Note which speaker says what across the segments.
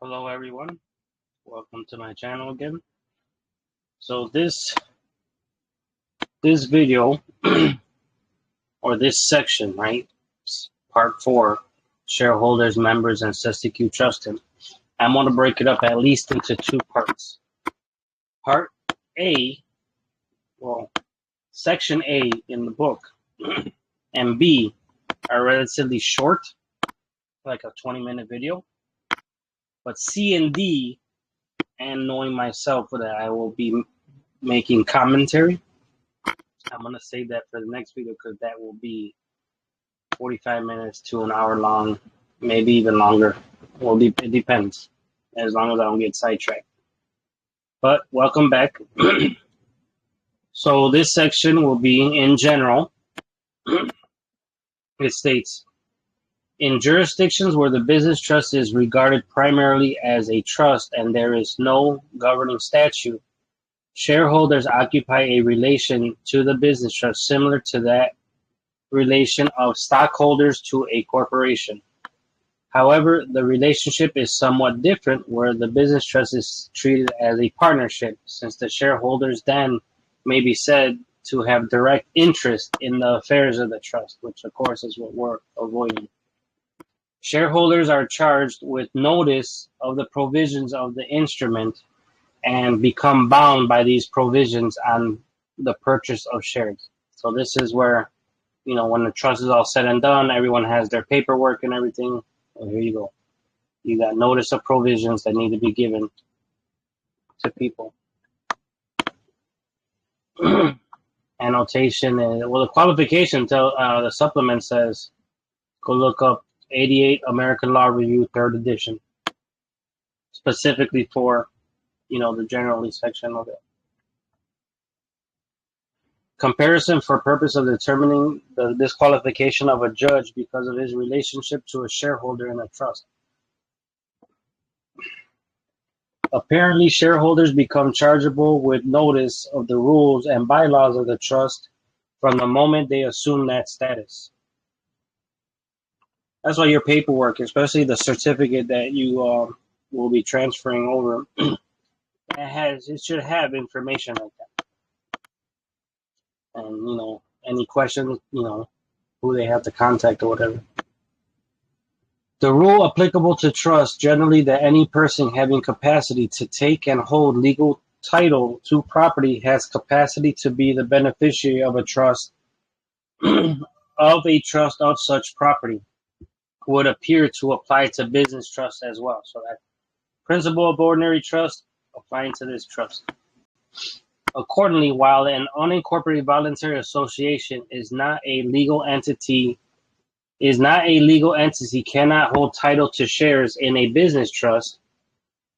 Speaker 1: Hello everyone, welcome to my channel again. So this video or this section, right? Part 4, shareholders, members, and cestuis trustent. I'm going to break it up at least into two parts. Part A, well, section A in the book and B are relatively short, like a 20-minute video. But C and D, and knowing myself that I will be making commentary, I'm going to save that for the next video because that will be 45 minutes to an hour long, maybe even longer. Well, it depends, as long as I don't get sidetracked. But welcome back. So this section will be in general. It states, in jurisdictions where the business trust is regarded primarily as a trust and there is no governing statute, shareholders occupy a relation to the business trust similar to that relation of stockholders to a corporation. However, the relationship is somewhat different where the business trust is treated as a partnership, since the shareholders then may be said to have direct interest in the affairs of the trust, which of course is what we're avoiding. Shareholders are charged with notice of the provisions of the instrument and become bound by these provisions on the purchase of shares. So this is where, when the trust is all said and done, everyone has their paperwork and everything. Well, here you go. You got notice of provisions that need to be given to people. Annotation, the qualification, the supplement says, go look up 88 American Law Review, 3rd edition, specifically for, the generally section of it. Comparison for purpose of determining the disqualification of a judge because of his relationship to a shareholder in a trust. Apparently, shareholders become chargeable with notice of the rules and bylaws of the trust from the moment they assume that status. That's why your paperwork, especially the certificate that you will be transferring over, it should have information like that. And, any questions, who they have to contact or whatever. The rule applicable to trust generally that any person having capacity to take and hold legal title to property has capacity to be the beneficiary of a trust of such property would appear to apply to business trust as well. So that principle of ordinary trust applying to this trust. Accordingly, while an unincorporated voluntary association is not a legal entity, cannot hold title to shares in a business trust,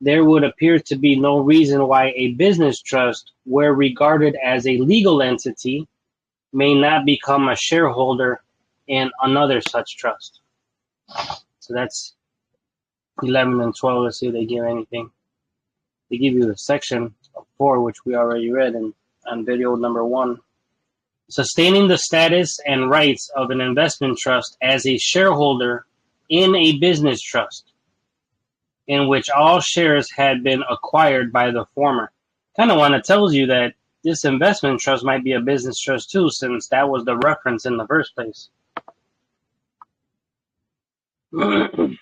Speaker 1: there would appear to be no reason why a business trust, where regarded as a legal entity, may not become a shareholder in another such trust. So that's 11 and 12. Let's see if they give anything. They give you a section of 4, which we already read on video number 1. Sustaining the status and rights of an investment trust as a shareholder in a business trust in which all shares had been acquired by the former. Kind of tells you that this investment trust might be a business trust too, since that was the reference in the first place. And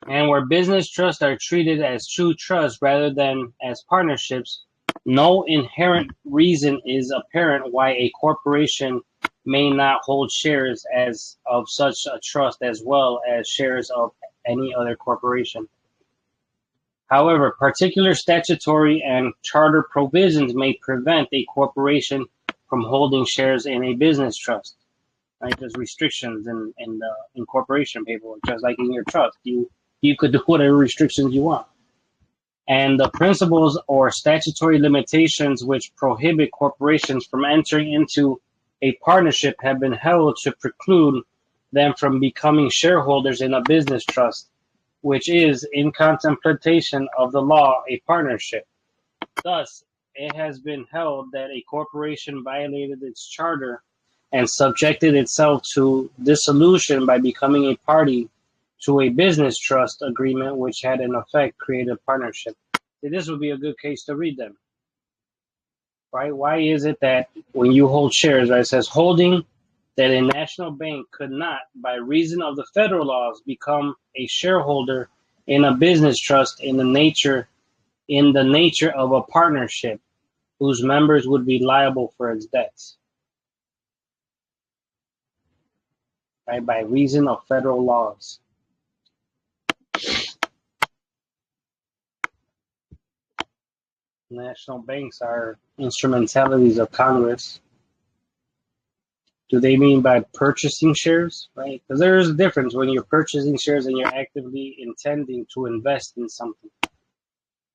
Speaker 1: where business trusts are treated as true trusts rather than as partnerships, no inherent reason is apparent why a corporation may not hold shares as of such a trust as well as shares of any other corporation. However, particular statutory and charter provisions may prevent a corporation from holding shares in a business trust. Right? There's restrictions in the incorporation paperwork, just like in your trust. You could do whatever restrictions you want. And the principles or statutory limitations which prohibit corporations from entering into a partnership have been held to preclude them from becoming shareholders in a business trust, which is, in contemplation of the law, a partnership. Thus, it has been held that a corporation violated its charter and subjected itself to dissolution by becoming a party to a business trust agreement, which had in effect created a partnership. See, this would be a good case to read them, right? Why is it that when you hold shares, right, it says holding that a national bank could not, by reason of the federal laws, become a shareholder in a business trust in the nature of a partnership whose members would be liable for its debts, right? By reason of federal laws. National banks are instrumentalities of Congress. Do they mean by purchasing shares, right? Because there is a difference when you're purchasing shares and you're actively intending to invest in something,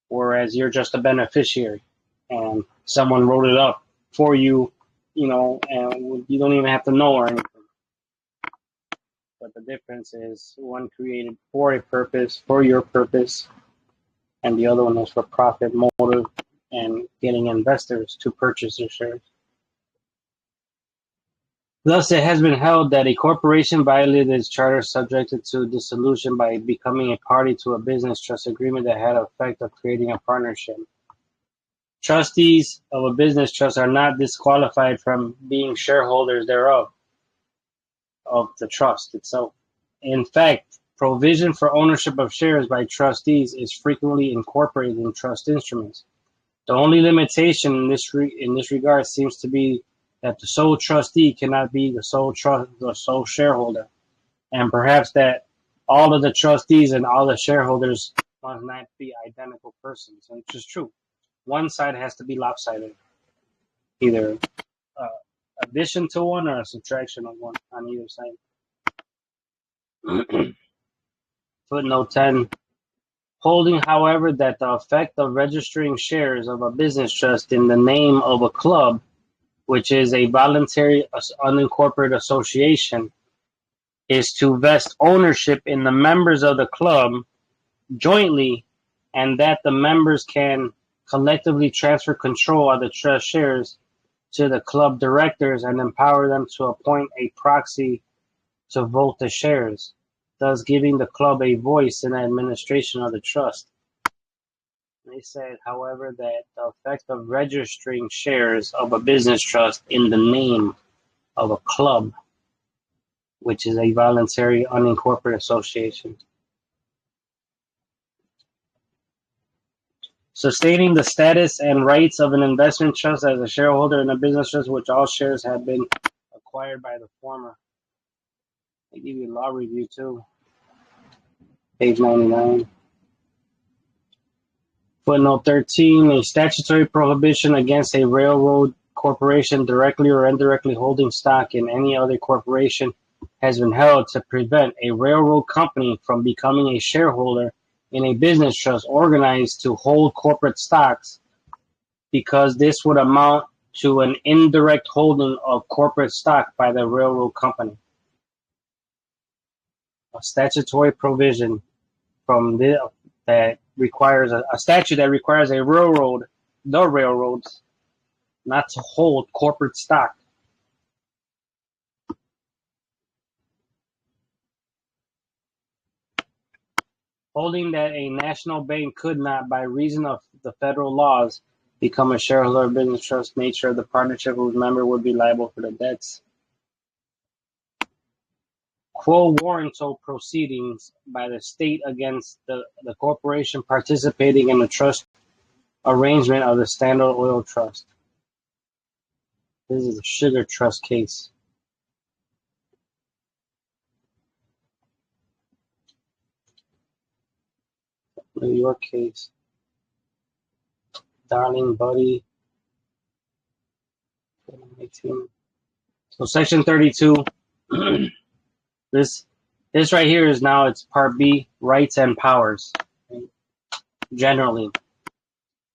Speaker 1: whereas you're just a beneficiary and someone wrote it up for you, and you don't even have to know or anything. But the difference is one created for a purpose, for your purpose, and the other one is for profit motive and getting investors to purchase your shares. Thus, it has been held that a corporation violated its charter subjected to dissolution by becoming a party to a business trust agreement that had the effect of creating a partnership. Trustees of a business trust are not disqualified from being shareholders thereof, of the trust itself. In fact, provision for ownership of shares by trustees is frequently incorporated in trust instruments. The only limitation in this regard seems to be that the sole trustee cannot be the sole shareholder, and perhaps that all of the trustees and all the shareholders must not be identical persons, which is true. One side has to be lopsided, either addition to one or a subtraction of one on either side. Footnote 10. Holding, however, that the effect of registering shares of a business trust in the name of a club, which is a voluntary unincorporated association, is to vest ownership in the members of the club jointly, and that the members can collectively transfer control of the trust shares to the club directors and empower them to appoint a proxy to vote the shares, thus giving the club a voice in the administration of the trust. They said, however, that the effect of registering shares of a business trust in the name of a club, which is a voluntary unincorporated association. Sustaining the status and rights of an investment trust as a shareholder in a business trust, which all shares have been acquired by the former. They give you a law review too. Page 99. Footnote 13, a statutory prohibition against a railroad corporation directly or indirectly holding stock in any other corporation has been held to prevent a railroad company from becoming a shareholder in a business trust organized to hold corporate stocks, because this would amount to an indirect holding of corporate stock by the railroad company. A statutory provision that requires a statute that requires the railroads, not to hold corporate stock. Holding that a national bank could not, by reason of the federal laws, become a shareholder of business trust, nature of the partnership whose member would be liable for the debts. Quo warranto proceedings by the state against the corporation participating in the trust arrangement of the Standard Oil Trust. This is a sugar trust case. New York case. Darling Buddy. 18. So section 32. This right here is now, it's part B, rights and powers. Generally,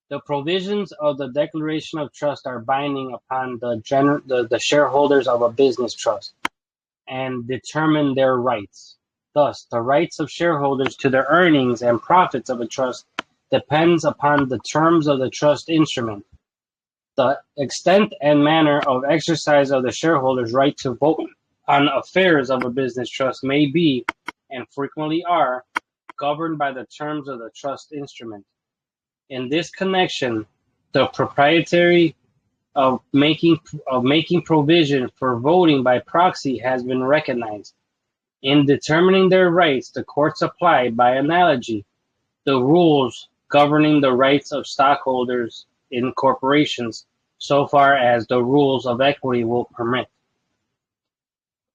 Speaker 1: the provisions of the Declaration of Trust are binding upon the shareholders of a business trust and determine their rights. Thus, the rights of shareholders to the earnings and profits of a trust depends upon the terms of the trust instrument. The extent and manner of exercise of the shareholders' right to vote on affairs of a business trust may be and frequently are, governed by the terms of the trust instrument. In this connection, the propriety of making provision for voting by proxy has been recognized. In determining their rights, the courts apply, by analogy, the rules governing the rights of stockholders in corporations, so far as the rules of equity will permit.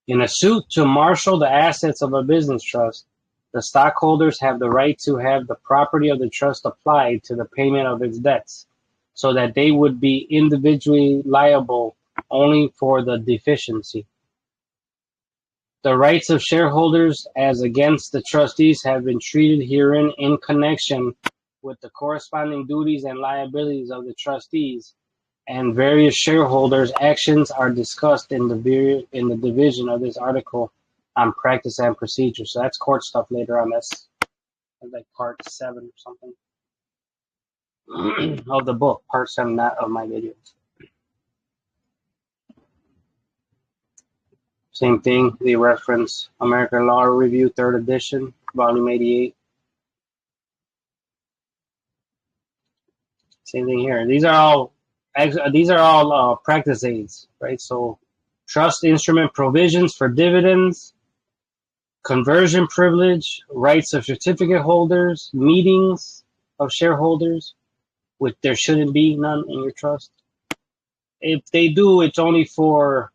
Speaker 1: In a suit to marshal the assets of a business trust, the stockholders have the right to have the property of the trust applied to the payment of its debts, so that they would be individually liable only for the deficiency. The rights of shareholders as against the trustees have been treated herein in connection with the corresponding duties and liabilities of the trustees, and various shareholders' actions are discussed in the division of this article on practice and procedure. So that's court stuff later on. That's like part 7 or something of the book, part 7, not of my videos. Same thing, they reference American Law Review, 3rd edition, volume 88. Same thing here. These are all practice aids, right? So trust instrument provisions for dividends, conversion privilege, rights of certificate holders, meetings of shareholders, which there shouldn't be none in your trust. If they do, it's only for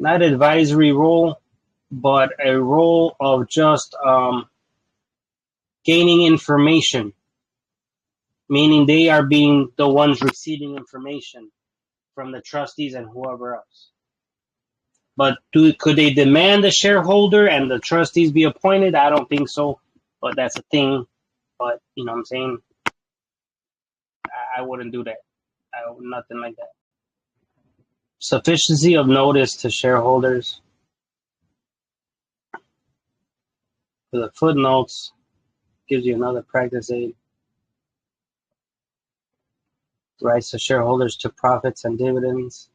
Speaker 1: not advisory role, but a role of just gaining information, meaning they are being the ones receiving information from the trustees and whoever else. But could they demand a shareholder and the trustees be appointed? I don't think so, but that's a thing. But, you know what I'm saying? I wouldn't do that. Nothing like that. Sufficiency of notice to shareholders. For the footnotes, gives you another practice aid. Rights to shareholders to profits and dividends.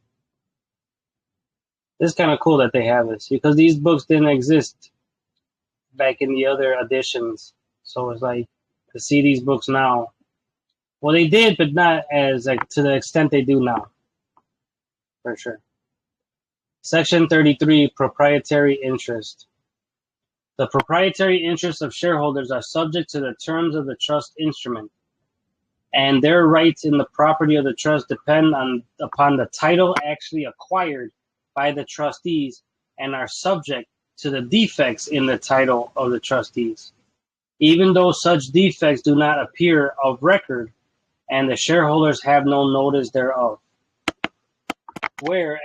Speaker 1: It's kind of cool that they have this, because these books didn't exist back in the other editions. So it's like to see these books now. Well, they did, but not as like to the extent they do now. For sure. Section 33, proprietary interest. The proprietary interests of shareholders are subject to the terms of the trust instrument, and their rights in the property of the trust depend upon the title actually acquired by the trustees and are subject to the defects in the title of the trustees, even though such defects do not appear of record and the shareholders have no notice thereof. Where,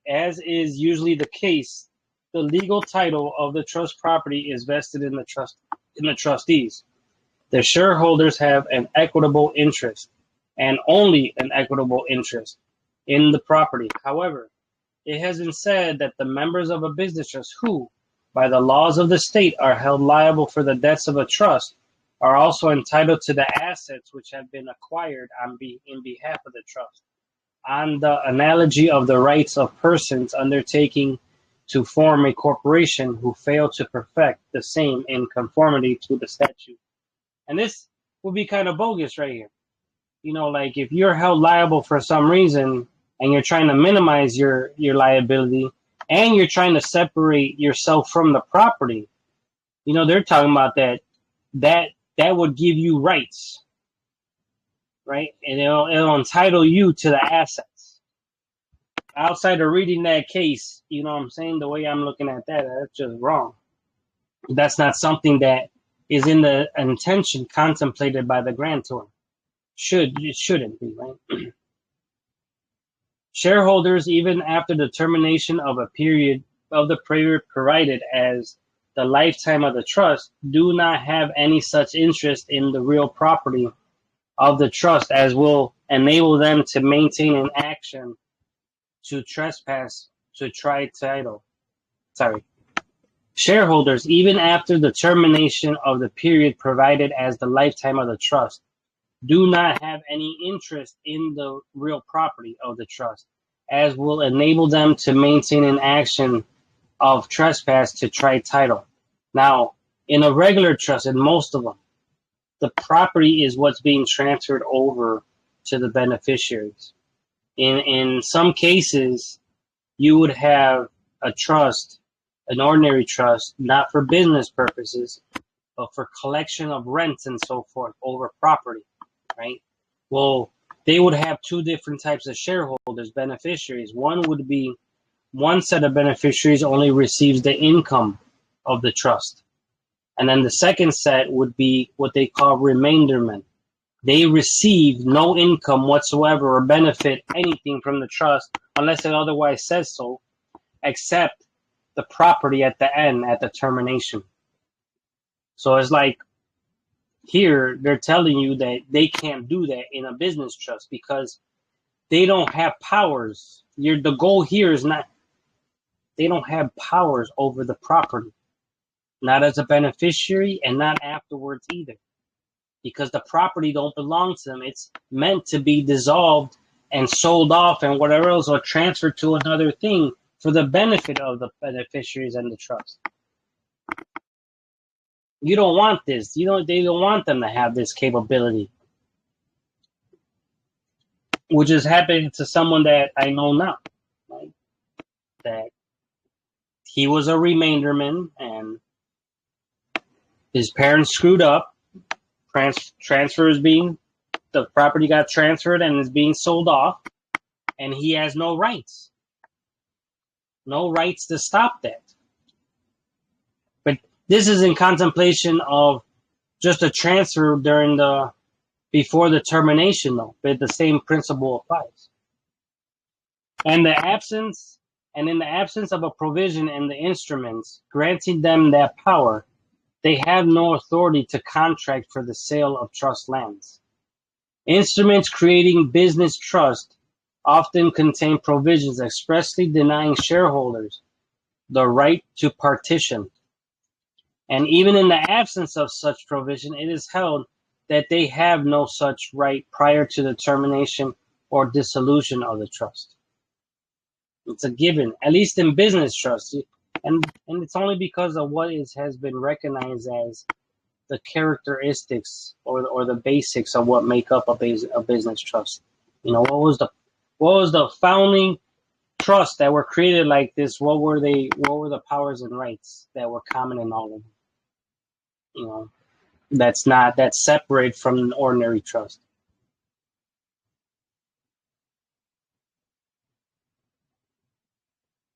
Speaker 1: as is usually the case, the legal title of the trust property is vested in the trustees. The shareholders have an equitable interest, and only an equitable interest, in the property. However, it has been said that the members of a business trust who, by the laws of the state, are held liable for the debts of a trust are also entitled to the assets which have been acquired in behalf of the trust, on the analogy of the rights of persons undertaking to form a corporation who fail to perfect the same in conformity to the statute. And this would be kind of bogus right here. You know, like if you're held liable for some reason and you're trying to minimize your liability and you're trying to separate yourself from the property, you know, they're talking about that would give you rights, right? And it'll entitle you to the assets. Outside of reading that case, you know what I'm saying? The way I'm looking at that, that's just wrong. That's not something that is in the intention contemplated by the grantor. It shouldn't be, right? Shareholders, even after the termination of the period provided as the lifetime of the trust, do not have any such interest in the real property of the trust as will enable them to maintain an action to trespass to try title. Shareholders, even after the termination of the period provided as the lifetime of the trust, do not have any interest in the real property of the trust, as will enable them to maintain an action of trespass to try title. Now, in a regular trust, in most of them, the property is what's being transferred over to the beneficiaries. In some cases, you would have a trust, an ordinary trust, not for business purposes, but for collection of rents and so forth over property, right? Well, they would have two different types of shareholders, beneficiaries. One would be one set of beneficiaries only receives the income of the trust. And then the second set would be what they call remainderment. They receive no income whatsoever or benefit anything from the trust unless it otherwise says so, except the property at the end, at the termination. So it's like here they're telling you that they can't do that in a business trust because they don't have powers. The goal here is not, they don't have powers over the property, not as a beneficiary and not afterwards either, because the property don't belong to them. It's meant to be dissolved and sold off and whatever else, or transferred to another thing for the benefit of the beneficiaries and the trust. You don't want this. They don't want them to have this capability, which is happening to someone that I know now, right? That he was a remainderman and his parents screwed up. The property got transferred and is being sold off, and he has no rights. No rights to stop that. But this is in contemplation of just a transfer before the termination, though. But the same principle applies. And in the absence of a provision in the instruments granting them that power, they have no authority to contract for the sale of trust lands. Instruments creating business trust often contain provisions expressly denying shareholders the right to partition. And even in the absence of such provision, it is held that they have no such right prior to the termination or dissolution of the trust. It's a given, at least in business trusts. And it's only because of what has been recognized as the characteristics or the basics of what make up a business trust. What was the founding trusts that were created like this? What were the powers and rights that were common in all of them? That's separate from an ordinary trust.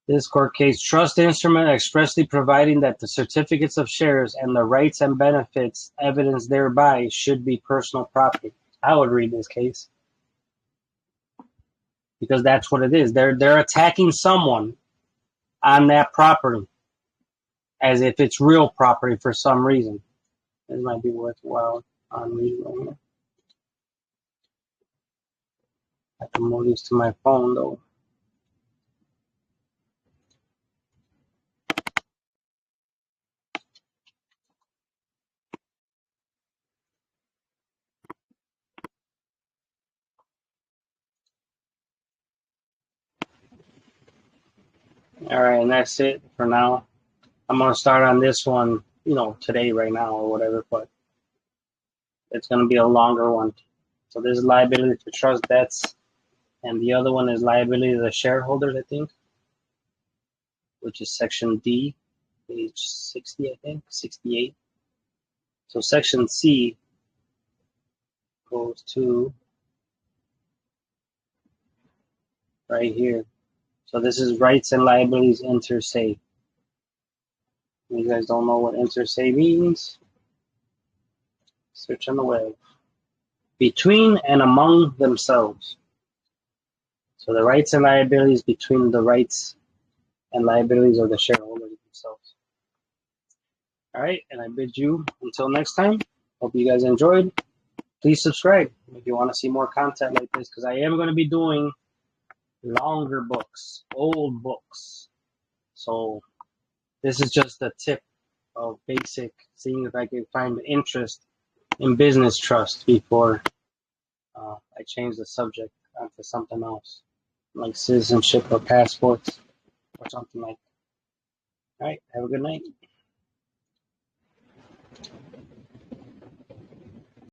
Speaker 1: This court case, trust instrument expressly providing that the certificates of shares and the rights and benefits evidenced thereby should be personal property. I would read this case because that's what it is. They're attacking someone on that property as if it's real property for some reason. It might be worthwhile on reading right here. I have to move these to my phone though. All right, and that's it for now. I'm going to start on this one, today, right now, or whatever, but it's going to be a longer one. So this is liability for trust debts, and the other one is liability to the shareholders, I think, which is section D, page 60, I think, 68. So section C goes to right here. So this is rights and liabilities inter se. You guys don't know what inter se means? Search on the web. Between and among themselves. So the rights and liabilities between the rights and liabilities of the shareholders themselves. All right, and I bid you until next time. Hope you guys enjoyed. Please subscribe if you want to see more content like this, because I am going to be doing longer books, old books. So this is just a tip of basic, seeing if I can find interest in business trust before I change the subject onto something else, like citizenship or passports or something like that. All right. Have a good night.